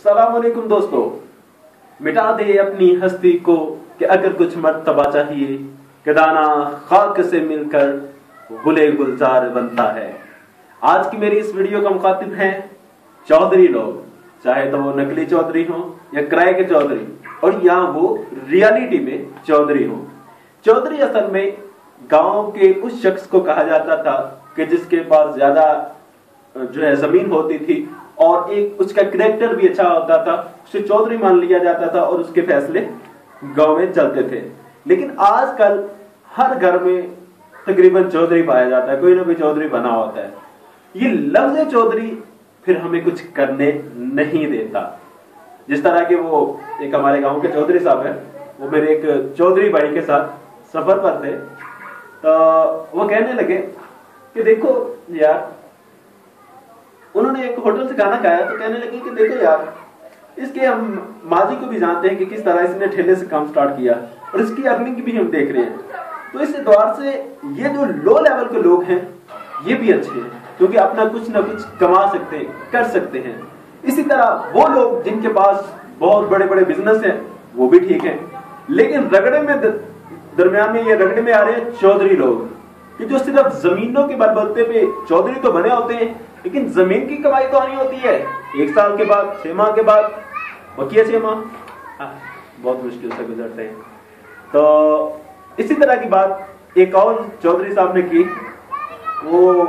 अस्सलाम वालेकुम दोस्तों, मिटा दे अपनी हस्ती को कि अगर कुछ मर्तबा चाहिए कि दाना खाक से मिलकर गुले गुलजार बनता है। आज की मेरी इस वीडियो का मुखातिब है चौधरी लोग, चाहे तो वो नकली चौधरी हो या किराए के चौधरी, और या वो रियलिटी में चौधरी हो। चौधरी असल में गांव के उस शख्स को कहा जाता था कि जिसके पास ज्यादा जो है जमीन होती थी और एक उसका कैरेक्टर भी अच्छा होता था, उसे चौधरी मान लिया जाता था और उसके फैसले गांव में चलते थे। लेकिन आजकल हर घर में तकरीबन चौधरी पाया जाता है, कोई ना कोई चौधरी बना होता है। ये लफ्ज चौधरी फिर हमें कुछ करने नहीं देता। जिस तरह के वो एक हमारे गांव के चौधरी साहब है, वो मेरे एक चौधरी भाई के साथ सफर पर थे, तो वो कहने लगे कि देखो यार, उन्होंने एक होटल से खाना खाया तो कहने लगे कि देखो यार, इसके हम माजी को भी जानते हैं कि किस तरह इसने ठेले से काम स्टार्ट किया और इसकी अर्निंग भी हम देख रहे हैं। तो इस द्वार से ये जो लो लेवल के लोग हैं ये भी अच्छे हैं, क्योंकि अपना कुछ ना कुछ कमा सकते हैं, कर सकते हैं। इसी तरह वो लोग जिनके पास बहुत बड़े बड़े बिजनेस हैं वो भी ठीक है। लेकिन रगड़े में दरमियान में ये रगड़े में आ रहे हैं चौधरी लोग कि जो सिर्फ जमीनों के बलबूते पे चौधरी तो बने होते हैं, लेकिन जमीन की कमाई तो आनी होती है 1 साल के बाद, 6 माह के बाद, बकिया 6 माह बहुत मुश्किल से गुजरते हैं। तो इसी तरह की बात एक और चौधरी साहब ने की। वो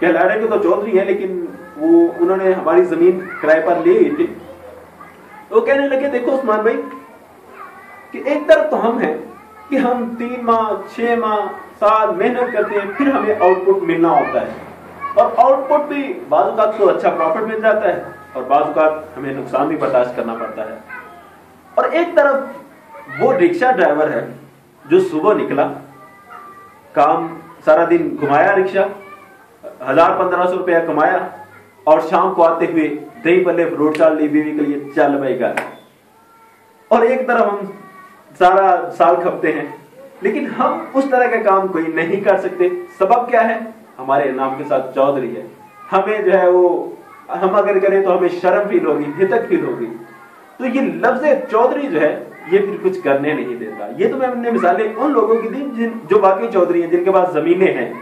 कहला रहे कि तो चौधरी है, लेकिन वो उन्होंने हमारी जमीन किराए पर ली हुई थी। तो कहने लगे देखो उस्मान भाई कि एक तरफ तो हम हैं कि हम 3 माह 6 माह साल मेहनत करते हैं, फिर हमें आउटपुट मिलना होता है, और आउटपुट भी बाजू का तो अच्छा प्रॉफिट मिल जाता है और बाजू का हमें नुकसान भी बर्दाश्त करना पड़ता है। और एक तरफ वो रिक्शा ड्राइवर है जो सुबह निकला, काम सारा दिन घुमाया, रिक्शा 1000-1500 रुपया कमाया, और शाम को आते हुए दही पल्ले फ्रूट चाट ली बीवी के लिए, चल भाई घर। और एक तरफ हम सारा साल खपते हैं, लेकिन हम उस तरह का काम कोई नहीं कर सकते। सबब क्या है? हमारे नाम के साथ चौधरी है। हमें जो है वो हम अगर करें तो हमें शर्म फील होगी, हितक फील होगी। तो ये लफ्ज चौधरी जो है ये फिर कुछ करने नहीं देता। ये तो मैंने मिसालें उन लोगों की दी जो बाकी चौधरी हैं, जिनके पास जमीनें हैं,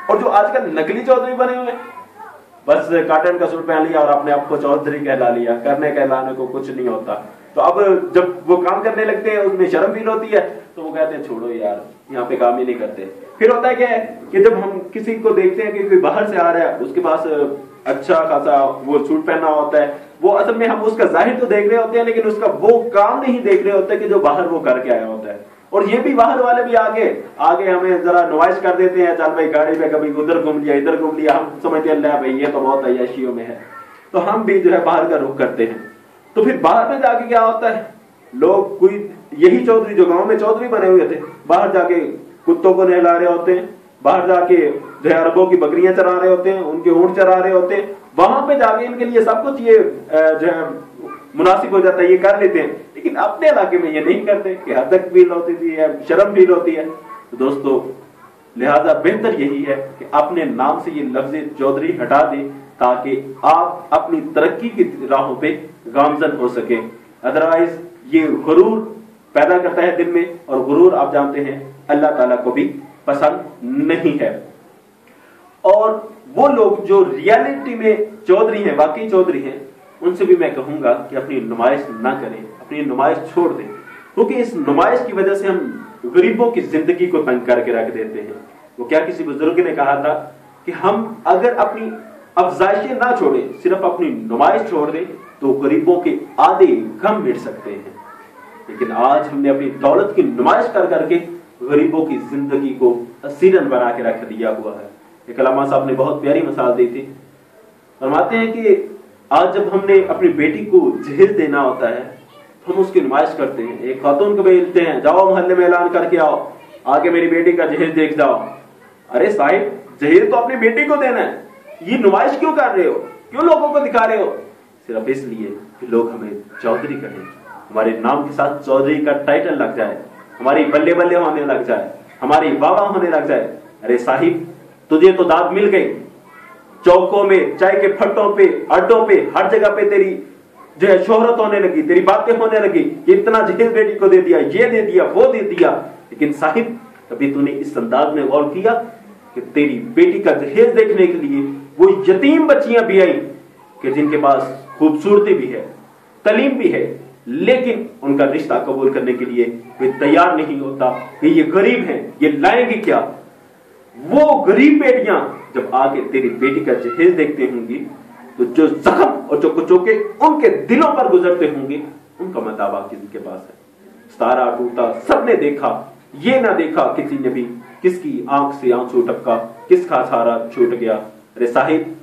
और जो आजकल नकली चौधरी बने हुए हैं। बस काटन का सूट पहन लिया और अपने आप को चौधरी कहला लिया, करने कहलाने को कुछ नहीं होता। तो अब जब वो काम करने लगते हैं उसमें शर्म फील होती है, तो वो कहते हैं छोड़ो यार, यहाँ पे काम ही नहीं करते। फिर होता है क्या है कि जब हम किसी को देखते हैं कि कोई बाहर से आ रहा है, उसके पास अच्छा खासा वो सूट पहना होता है, वो असल में हम उसका जाहिर तो देख रहे होते हैं, लेकिन उसका वो काम नहीं देख रहे होते कि जो बाहर वो करके आया होता है। और ये भी बाहर वाले भी आगे हमें जरा नुमाइश कर देते हैं, चल भाई गाड़ी में कभी उधर घूम लिया, इधर घूम लिया, हम समझते हैं भाई ये तो बहुत अय्याशियों में है, तो हम भी जो है बाहर का रुख करते हैं। तो फिर बाहर में जाके क्या होता है, लोग कोई यही चौधरी जो गांव में चौधरी बने हुए थे, बाहर जाके कुत्तों को नहला रहे होते हैं, बाहर जाके जो है अरबों की बकरियां चरा रहे होते हैं, उनके ऊंट चरा रहे होते हैं। वहां पे जाके इनके लिए सब कुछ ये जो है मुनासिब हो जाता है, ये कर लेते हैं। लेकिन अपने इलाके में ये नहीं करते कि हदक फील होती थी, शर्म फील होती है। तो दोस्तों लिहाजा बेहतर यही है कि अपने नाम से ये लफ्ज चौधरी हटा दें, ताकि आप अपनी तरक्की की राहों पे गामजन हो सके। अदरवाइज ये गुरूर पैदा करता है दिल में, और गुरूर आप जानते हैं अल्लाह ताला को भी पसंद नहीं है। और वो लोग जो रियलिटी में चौधरी हैं, वाकई चौधरी हैं, उनसे भी मैं कहूंगा कि अपनी नुमाइश ना करें, अपनी नुमाइश छोड़ दें, क्योंकि इस नुमाइश की वजह से हम गरीबों की जिंदगी को तंग करके रख देते हैं। वो क्या किसी बुजुर्ग ने कहा था कि हम अगर अपनी अफजाइशें ना छोड़ें, सिर्फ अपनी नुमाइश छोड़ दें, तो गरीबों के आधे गम मिट सकते हैं। लेकिन आज हमने अपनी दौलत की नुमाइश कर करके गरीबों की जिंदगी को असीरन बना के रख दिया हुआ है। एक अल्लामा साहब ने बहुत प्यारी मिसाल दी थी। फरमाते हैं कि आज जब हमने अपनी बेटी को जहेज देना होता है तो हम उसकी नुमाइश करते हैं। एक खातून को भेजते हैं, जाओ मोहल्ले में ऐलान करके आओ, आके मेरी बेटी का जहेज देख जाओ। अरे साहिब, जहेज तो अपनी बेटी को देना है, ये नुमाइश क्यों कर रहे हो, क्यों लोगों को दिखा रहे हो? सिर्फ इसलिए कि लोग हमें चौधरी कहें, हमारे नाम के साथ चौधरी का टाइटल लग जाए, हमारी बल्ले बल्ले होने लग जाए, हमारी वाह होने लग जाए। अरे साहिब, तुझे तो दाद मिल गई, चौकों में, चाय के फट्टों पे, अड्डों पे, हर जगह पे तेरी जो है शोहरत होने लगी, तेरी बातें होने लगी कि इतना जहेज बेटी को दे दिया, ये दे दिया, वो दे दिया। लेकिन साहिब कभी तूने इस अंदाज में गौर किया कि तेरी बेटी का जहेज देखने के लिए वो यतीम बच्चियां भी आई कि जिनके पास खूबसूरती भी है, तालीम भी है, लेकिन उनका रिश्ता कबूल करने के लिए वे तैयार नहीं होता कि ये गरीब हैं, ये लाएंगे क्या। वो गरीब बेटियां जब आके तेरी बेटी का जहेज देखते होंगी तो जो जख्म और जो कुचोके उनके दिलों पर गुजरते होंगे, उनका मताबा किसी के पास है। सारा टूटा, सबने देखा, ये ना देखा किसी ने भी किसकी आंख से आंसू टपका, किसका सारा छूट गया। अरे साहिब